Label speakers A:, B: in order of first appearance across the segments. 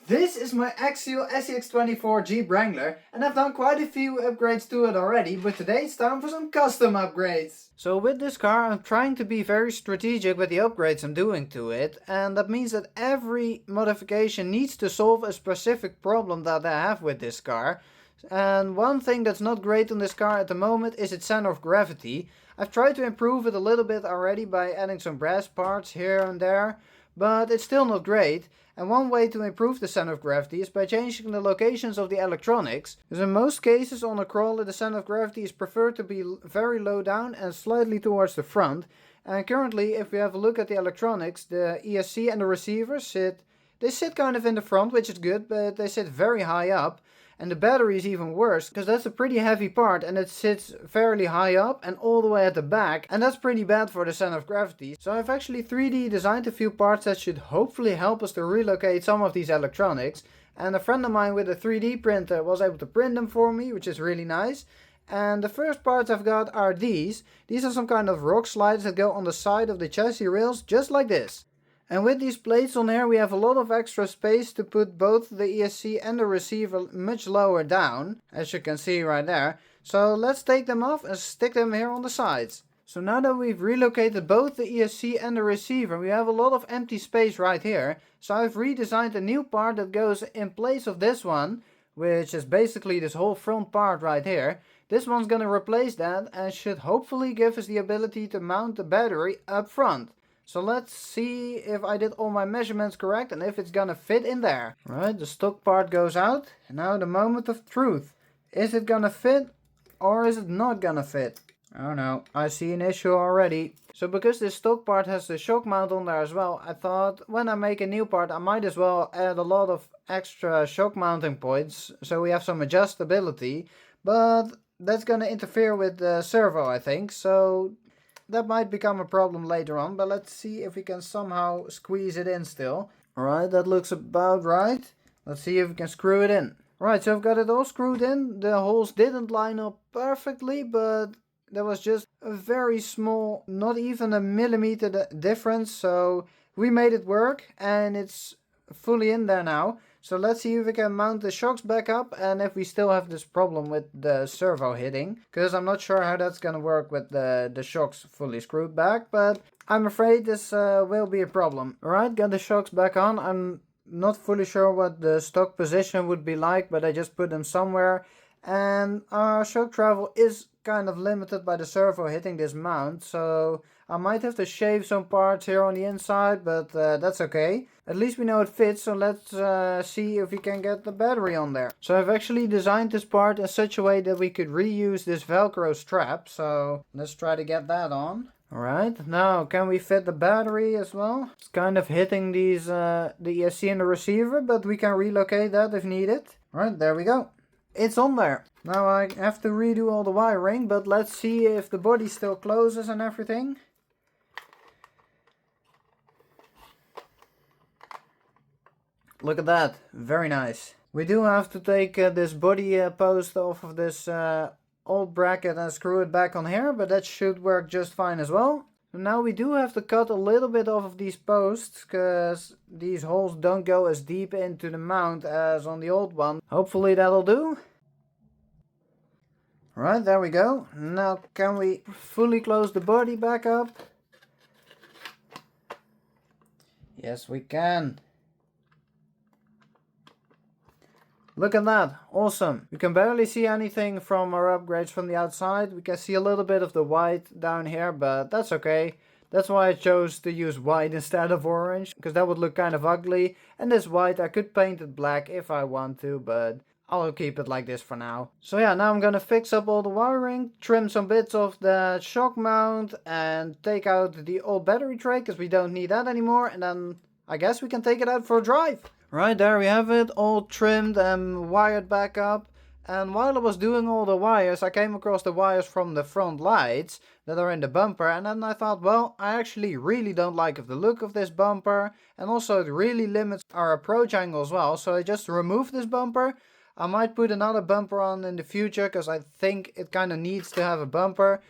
A: This is my actual SCX24 Jeep Wrangler, and I've done quite a few upgrades to it already, but today it's time for some custom upgrades. So with this car I'm trying to be very strategic with the upgrades I'm doing to it, and that means that every modification needs to solve a specific problem that I have with this car. And one thing that's not great on this car at the moment is its center of gravity. I've tried to improve it a little bit already by adding some brass parts here and there, but it's still not great. And one way to improve the center of gravity is by changing the locations of the electronics, because in most cases on a crawler the center of gravity is preferred to be very low down and slightly towards the front. And currently, if we have a look at the electronics, the ESC and the receiver sit kind of in the front, which is good, but they sit very high up. And the battery is even worse, because that's a pretty heavy part and it sits fairly high up and all the way at the back, and that's pretty bad for the center of gravity. So I've actually 3D designed a few parts that should hopefully help us to relocate some of these electronics, and a friend of mine with a 3D printer was able to print them for me, which is really nice. And the first parts I've got are these. These are some kind of rock slides that go on the side of the chassis rails, just like this. And with these plates on here we have a lot of extra space to put both the ESC and the receiver much lower down, as you can see right there. So let's take them off and stick them here on the sides. So now that we've relocated both the ESC and the receiver, we have a lot of empty space right here. So I've redesigned a new part that goes in place of this one, which is basically this whole front part right here. This one's gonna replace that and should hopefully give us the ability to mount the battery up front. So let's see if I did all my measurements correct and if it's gonna fit in there. Right, the stock part goes out. And now the moment of truth. Is it gonna fit or is it not gonna fit? Oh no, I see an issue already. So because this stock part has the shock mount on there as well, I thought when I make a new part I might as well add a lot of extra shock mounting points so we have some adjustability. But that's gonna interfere with the servo, I think. So that might become a problem later on, but let's see if we can somehow squeeze it in still. Alright, that looks about right. Let's see if we can screw it in. Right, so I've got it all screwed in. The holes didn't line up perfectly, but there was just a very small, not even a millimeter difference. So we made it work and it's fully in there now. So let's see if we can mount the shocks back up and if we still have this problem with the servo hitting. Because I'm not sure how that's gonna work with the shocks fully screwed back, but I'm afraid this will be a problem. Alright, got the shocks back on. I'm not fully sure what the stock position would be like, but I just put them somewhere. And our shock travel is kind of limited by the servo hitting this mount, so I might have to shave some parts here on the inside, but that's okay. At least we know it fits, so let's see if we can get the battery on there. So I've actually designed this part in such a way that we could reuse this Velcro strap, so let's try to get that on. Alright, now can we fit the battery as well? It's kind of hitting these the ESC and the receiver, but we can relocate that if needed. Alright, there we go. It's on there. Now I have to redo all the wiring, but let's see if the body still closes and everything. Look at that, very nice. We do have to take this body post off of this old bracket and screw it back on here, but that should work just fine as well. Now we do have to cut a little bit off of these posts, because these holes don't go as deep into the mount as on the old one. Hopefully that'll do. Right, there we go. Now can we fully close the body back up? Yes, we can. Look at that, awesome. We can barely see anything from our upgrades from the outside. We can see a little bit of the white down here, but that's okay. That's why I chose to use white instead of orange, because that would look kind of ugly. And this white, I could paint it black if I want to, but I'll keep it like this for now. So yeah, now I'm gonna fix up all the wiring, trim some bits of the shock mount, and take out the old battery tray, because we don't need that anymore. And then I guess we can take it out for a drive. Right, there we have it, all trimmed and wired back up. And while I was doing all the wires, I came across the wires from the front lights that are in the bumper. And then I thought, well, I actually really don't like the look of this bumper. And also it really limits our approach angle as well. So I just removed this bumper. I might put another bumper on in the future, because I think it kind of needs to have a bumper.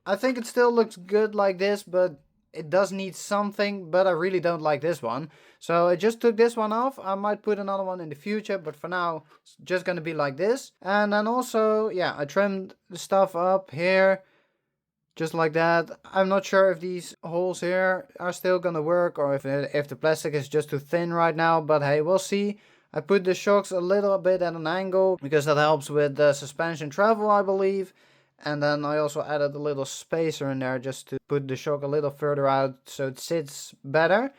A: I think it still looks good like this, but it does need something, but I really don't like this one. So I just took this one off. I might put another one in the future, but for now it's just gonna be like this. And then also, yeah, I trimmed the stuff up here just like that. I'm not sure if these holes here are still gonna work or if the plastic is just too thin right now, but hey, we'll see. I put the shocks a little bit at an angle because that helps with the suspension travel, I believe. And then I also added a little spacer in there just to put the shock a little further out so it sits better.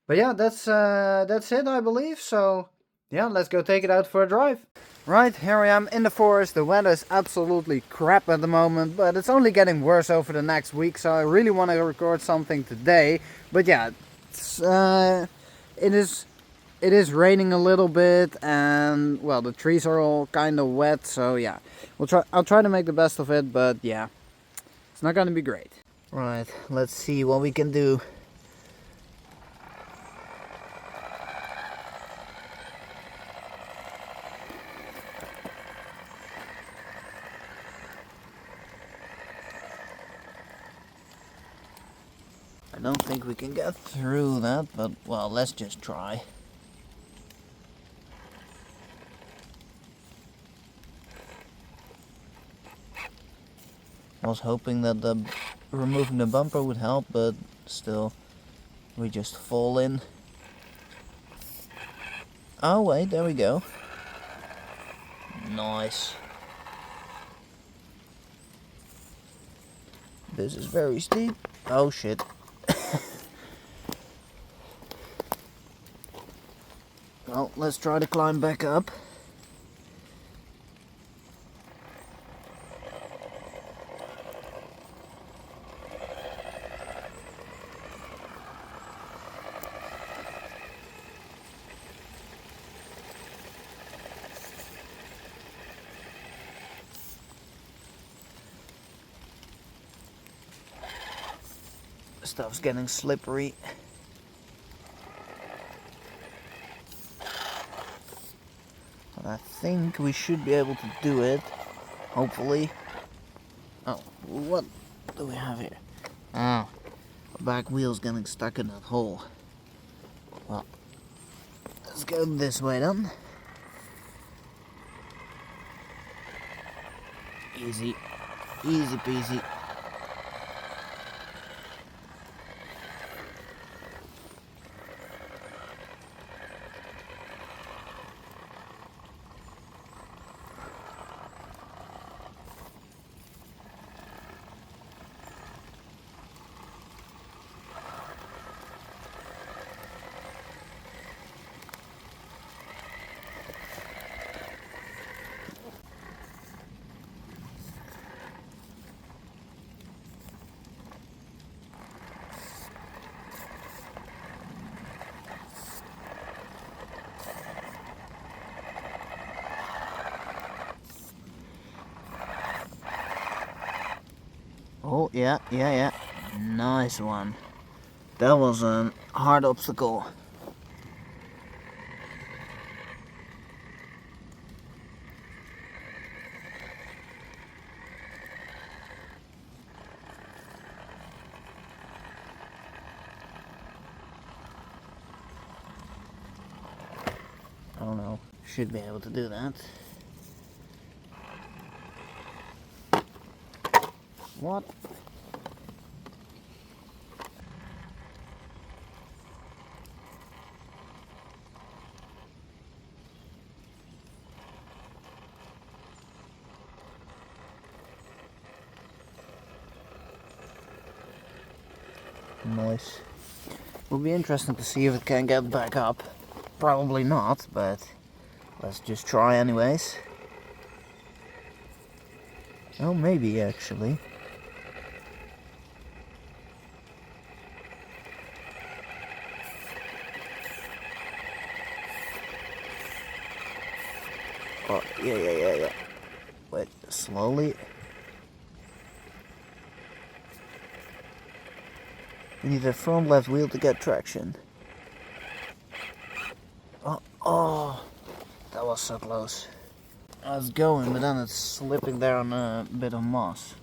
A: But yeah, that's it, I believe. So yeah, let's go take it out for a drive. Right, here I am in the forest. The weather is absolutely crap at the moment, but it's only getting worse over the next week, so I really want to record something today. But yeah, it is raining a little bit, and well, the trees are all kind of wet, so yeah, I'll try to make the best of it, but yeah, it's not gonna be great. Right, let's see what we can do. I don't think we can get through that, but well, let's just try. I was hoping that removing the bumper would help, but still, we just fall in. Oh wait, there we go. Nice. This is very steep. Oh shit. Well, let's try to climb back up. Stuff's getting slippery. But I think we should be able to do it. Hopefully. Oh, what do we have here? Oh, the back wheel's getting stuck in that hole. Well, let's go this way then. Easy. Easy peasy. Oh, yeah. Nice one. That was a hard obstacle. I don't know. Should be able to do that. What? Nice. Will be interesting to see if it can get back up. Probably not, but let's just try anyways. Oh, maybe actually. Oh, yeah. Wait, slowly. We need the front left wheel to get traction. Oh, that was so close. I was going, but then it's slipping there on a bit of moss.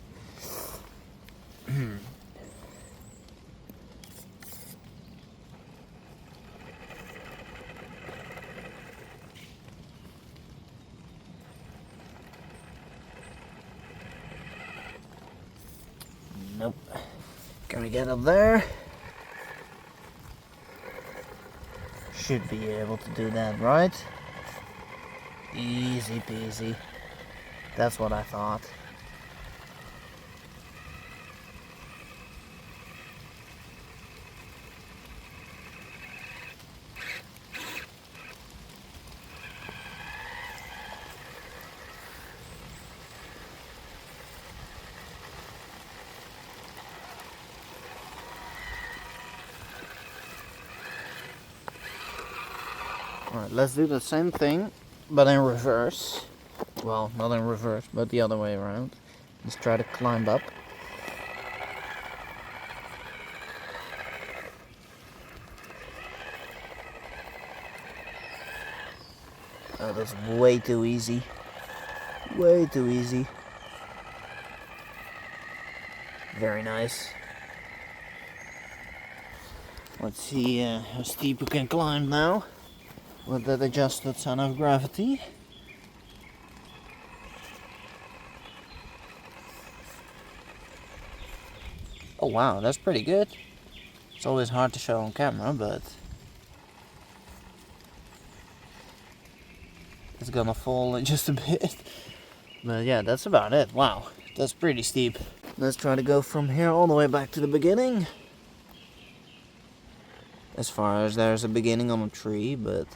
A: Try to get up there. Should be able to do that, right? Easy peasy. That's what I thought. Alright, let's do the same thing, but in reverse. Well, not in reverse, but the other way around. Let's try to climb up. Oh, that's way too easy. Way too easy. Very nice. Let's see how steep we can climb now with that adjusted center of gravity. Oh wow, that's pretty good. It's always hard to show on camera, but it's gonna fall in just a bit. But yeah, that's about it. Wow, that's pretty steep. Let's try to go from here all the way back to the beginning. As far as there's a beginning on a tree, but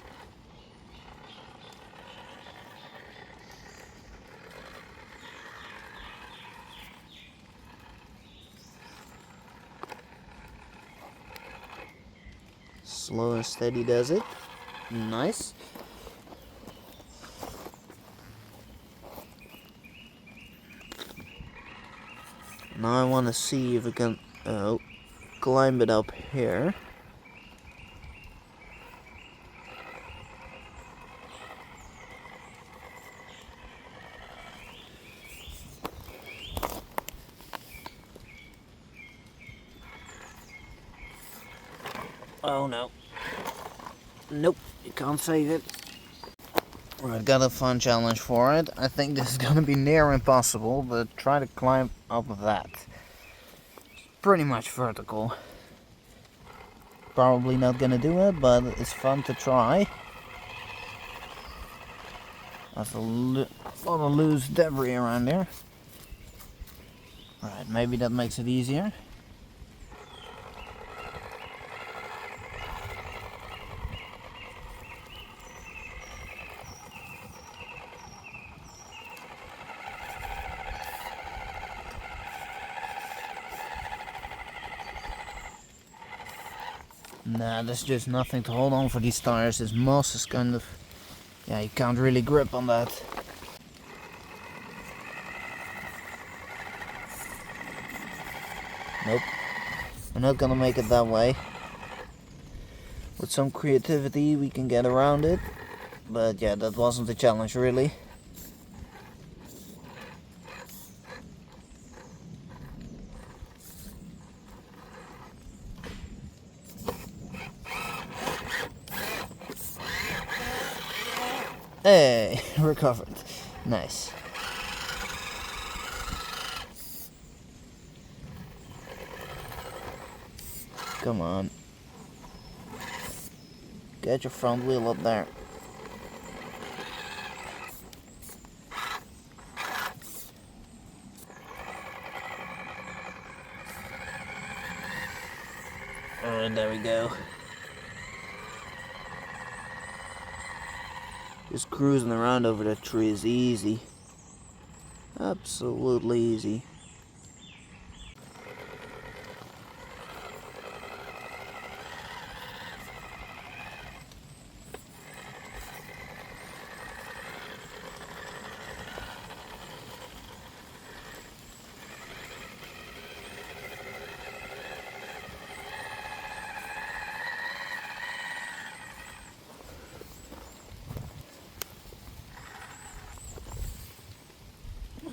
A: slow and steady does it. Nice. Now I want to see if we can climb it up here. Oh no. Nope, you can't save it. Right, got a fun challenge for it. I think this is gonna be near impossible, but try to climb up that. Pretty much vertical. Probably not gonna do it, but it's fun to try. There's a lot of loose debris around there. Alright, maybe that makes it easier. Nah, there's just nothing to hold on for these tires. This moss is kind of... yeah, you can't really grip on that. Nope. We're not gonna make it that way. With some creativity we can get around it. But yeah, that wasn't the challenge really. Hey, recovered. Nice. Come on. Get your front wheel up there. And there we go. Just cruising around over that tree is easy. Absolutely easy.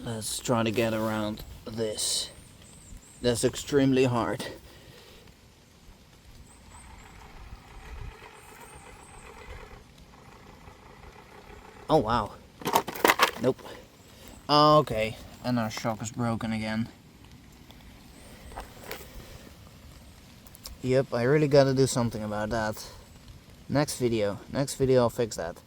A: Let's try to get around this. That's extremely hard. Oh wow. Nope. Okay, and our shock is broken again. Yep, I really gotta do something about that. Next video I'll fix that.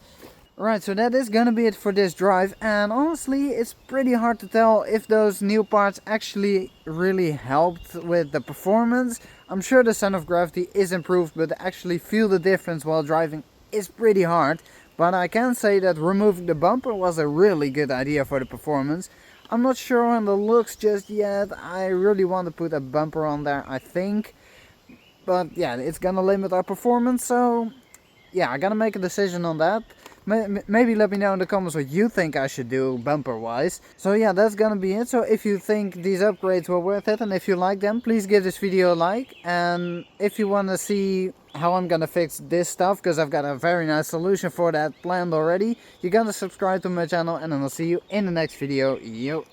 A: Right, so that is gonna be it for this drive, and honestly it's pretty hard to tell if those new parts actually really helped with the performance. I'm sure the center of gravity is improved, but to actually feel the difference while driving is pretty hard. But I can say that removing the bumper was a really good idea for the performance. I'm not sure on the looks just yet. I really want to put a bumper on there, I think. But yeah, it's gonna limit our performance, so yeah, I gotta make a decision on that. Maybe let me know in the comments what you think I should do bumper wise. So yeah, that's gonna be it. So if you think these upgrades were worth it and if you like them, please give this video a like. And if you want to see how I'm gonna fix this stuff, because I've got a very nice solution for that planned already, you gotta subscribe to my channel, and then I'll see you in the next video. Yo!